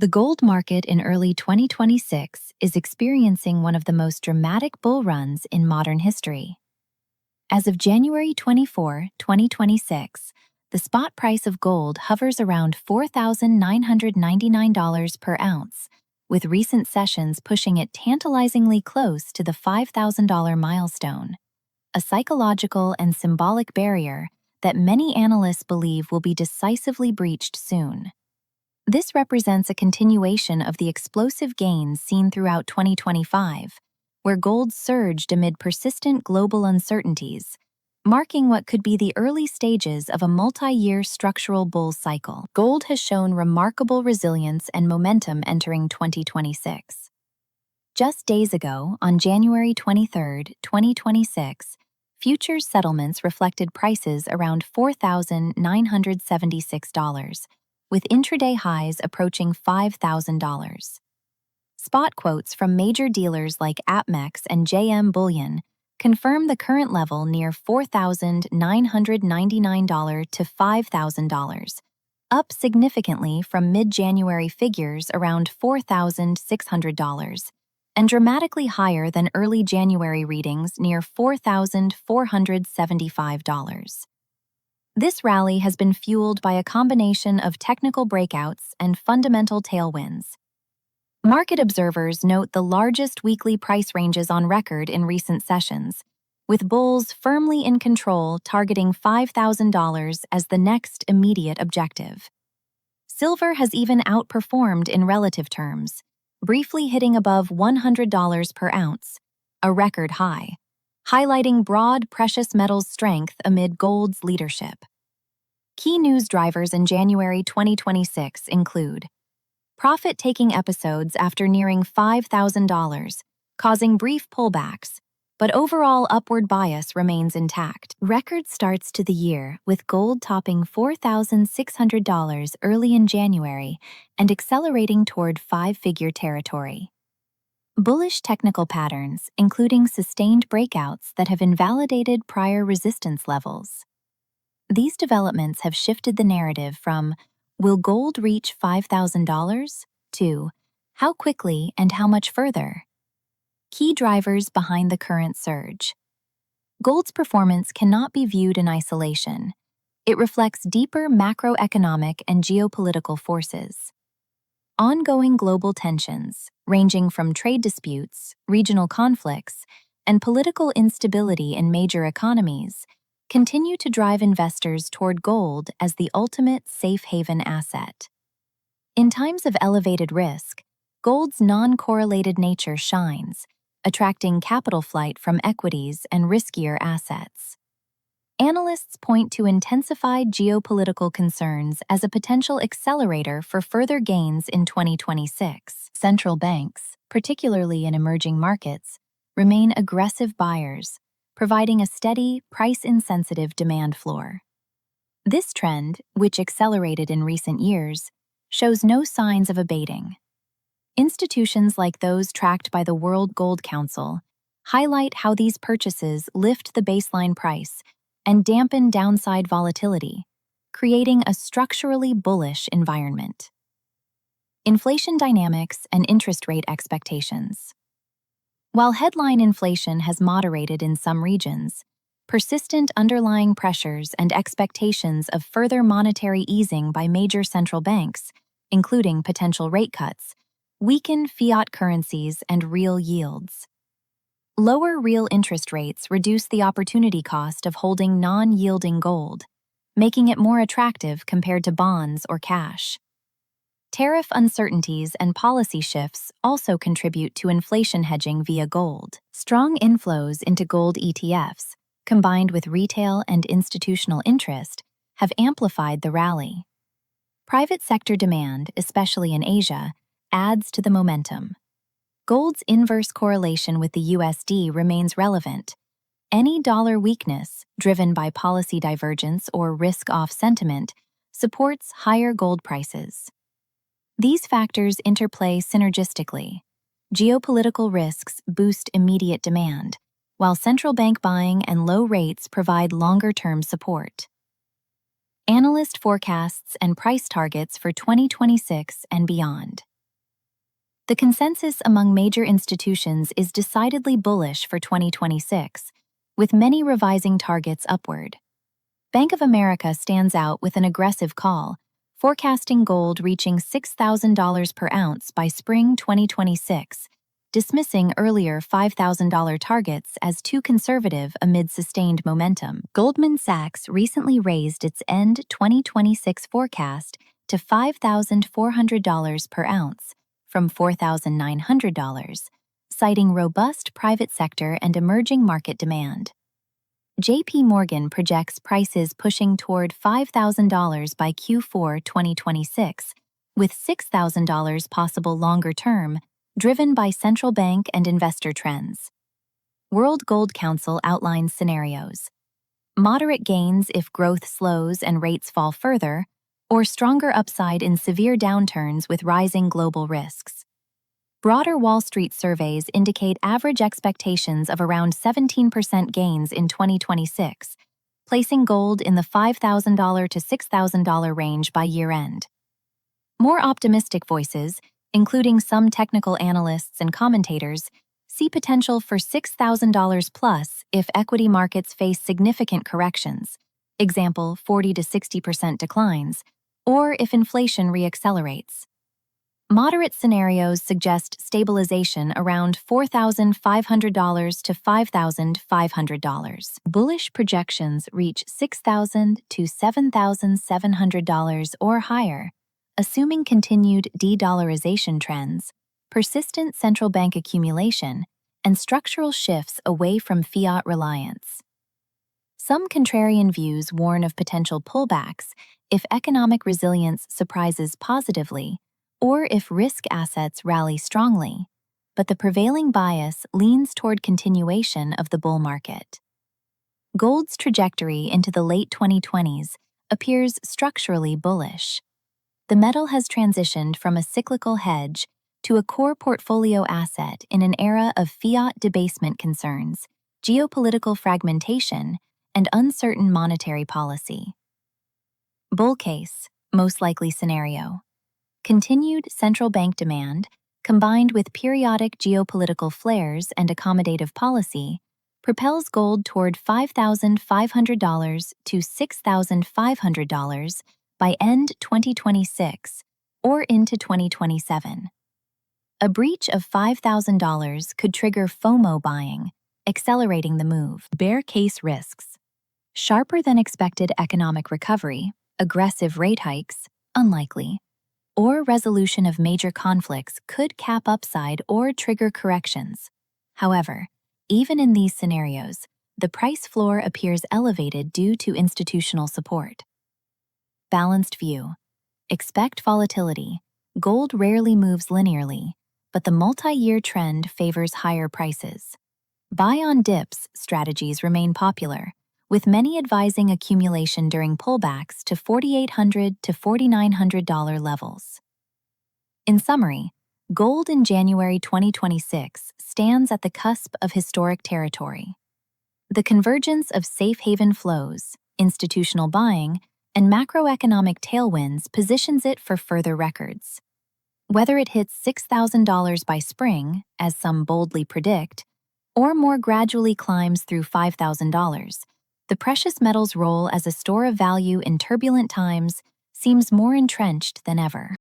The gold market in early 2026 is experiencing one of the most dramatic bull runs in modern history. As of January 24, 2026, the spot price of gold hovers around $4,999 per ounce, with recent sessions pushing it tantalizingly close to the $5,000 milestone, a psychological and symbolic barrier that many analysts believe will be decisively breached soon. This represents a continuation of the explosive gains seen throughout 2025, where gold surged amid persistent global uncertainties, marking what could be the early stages of a multi-year structural bull cycle. Gold has shown remarkable resilience and momentum entering 2026. Just days ago, on January 23, 2026, futures settlements reflected prices around $4,976, with intraday highs approaching $5,000. Spot quotes from major dealers like APMEX and JM Bullion confirm the current level near $4,999 to $5,000, up significantly from mid-January figures around $4,600, and dramatically higher than early January readings near $4,475. This rally has been fueled by a combination of technical breakouts and fundamental tailwinds. Market observers note the largest weekly price ranges on record in recent sessions, with bulls firmly in control targeting $5,000 as the next immediate objective. Silver has even outperformed in relative terms, briefly hitting above $100 per ounce, a record high, highlighting broad precious metals strength amid gold's leadership. Key news drivers in January 2026 include profit-taking episodes after nearing $5,000, causing brief pullbacks, but overall upward bias remains intact. Record starts to the year, with gold topping $4,600 early in January and accelerating toward five-figure territory. Bullish technical patterns, including sustained breakouts that have invalidated prior resistance levels. These developments have shifted the narrative from "Will gold reach $5,000?" to "How quickly and how much further?" Key drivers behind the current surge. Gold's performance cannot be viewed in isolation. It reflects deeper macroeconomic and geopolitical forces. Ongoing global tensions, ranging from trade disputes, regional conflicts, and political instability in major economies, continue to drive investors toward gold as the ultimate safe haven asset. In times of elevated risk, gold's non-correlated nature shines, attracting capital flight from equities and riskier assets. Analysts point to intensified geopolitical concerns as a potential accelerator for further gains in 2026. Central banks, particularly in emerging markets, remain aggressive buyers, providing a steady, price-insensitive demand floor. This trend, which accelerated in recent years, shows no signs of abating. Institutions like those tracked by the World Gold Council highlight how these purchases lift the baseline price and dampen downside volatility, creating a structurally bullish environment. Inflation dynamics and interest rate expectations. While headline inflation has moderated in some regions, persistent underlying pressures and expectations of further monetary easing by major central banks, including potential rate cuts, weaken fiat currencies and real yields. Lower real interest rates reduce the opportunity cost of holding non-yielding gold, making it more attractive compared to bonds or cash. Tariff uncertainties and policy shifts also contribute to inflation hedging via gold. Strong inflows into gold ETFs, combined with retail and institutional interest, have amplified the rally. Private sector demand, especially in Asia, adds to the momentum. Gold's inverse correlation with the USD remains relevant. Any dollar weakness, driven by policy divergence or risk-off sentiment, supports higher gold prices. These factors interplay synergistically. Geopolitical risks boost immediate demand, while central bank buying and low rates provide longer-term support. Analyst forecasts and price targets for 2026 and beyond. The consensus among major institutions is decidedly bullish for 2026, with many revising targets upward. Bank of America stands out with an aggressive call, forecasting gold reaching $6,000 per ounce by spring 2026, dismissing earlier $5,000 targets as too conservative amid sustained momentum. Goldman Sachs recently raised its end 2026 forecast to $5,400 per ounce from $4,900, citing robust private sector and emerging market demand. JP Morgan projects prices pushing toward $5,000 by Q4 2026, with $6,000 possible longer term, driven by central bank and investor trends. World Gold Council outlines scenarios: moderate gains if growth slows and rates fall further, or stronger upside in severe downturns with rising global risks. Broader Wall Street surveys indicate average expectations of around 17% gains in 2026, placing gold in the $5,000 to $6,000 range by year-end. More optimistic voices, including some technical analysts and commentators, see potential for $6,000 plus if equity markets face significant corrections, example 40 to 60% declines, or if inflation reaccelerates. Moderate scenarios suggest stabilization around $4,500 to $5,500. Bullish projections reach $6,000 to $7,700 or higher, assuming continued de-dollarization trends, persistent central bank accumulation, and structural shifts away from fiat reliance. Some contrarian views warn of potential pullbacks if economic resilience surprises positively, or if risk assets rally strongly, but the prevailing bias leans toward continuation of the bull market. Gold's trajectory into the late 2020s appears structurally bullish. The metal has transitioned from a cyclical hedge to a core portfolio asset in an era of fiat debasement concerns, geopolitical fragmentation, and uncertain monetary policy. Bull case, most likely scenario: continued central bank demand, combined with periodic geopolitical flares and accommodative policy, propels gold toward $5,500 to $6,500 by end 2026 or into 2027. A breach of $5,000 could trigger FOMO buying, accelerating the move. Bear case risks: sharper than expected economic recovery, aggressive rate hikes, unlikely, or resolution of major conflicts could cap upside or trigger corrections. However, even in these scenarios, the price floor appears elevated due to institutional support. Balanced view: expect volatility. Gold rarely moves linearly, but the multi-year trend favors higher prices. Buy-on dips strategies remain popular, with many advising accumulation during pullbacks to $4,800 to $4,900 levels. In summary, gold in January 2026 stands at the cusp of historic territory. The convergence of safe haven flows, institutional buying, and macroeconomic tailwinds positions it for further records. Whether it hits $6,000 by spring, as some boldly predict, or more gradually climbs through $5,000, the precious metal's role as a store of value in turbulent times seems more entrenched than ever.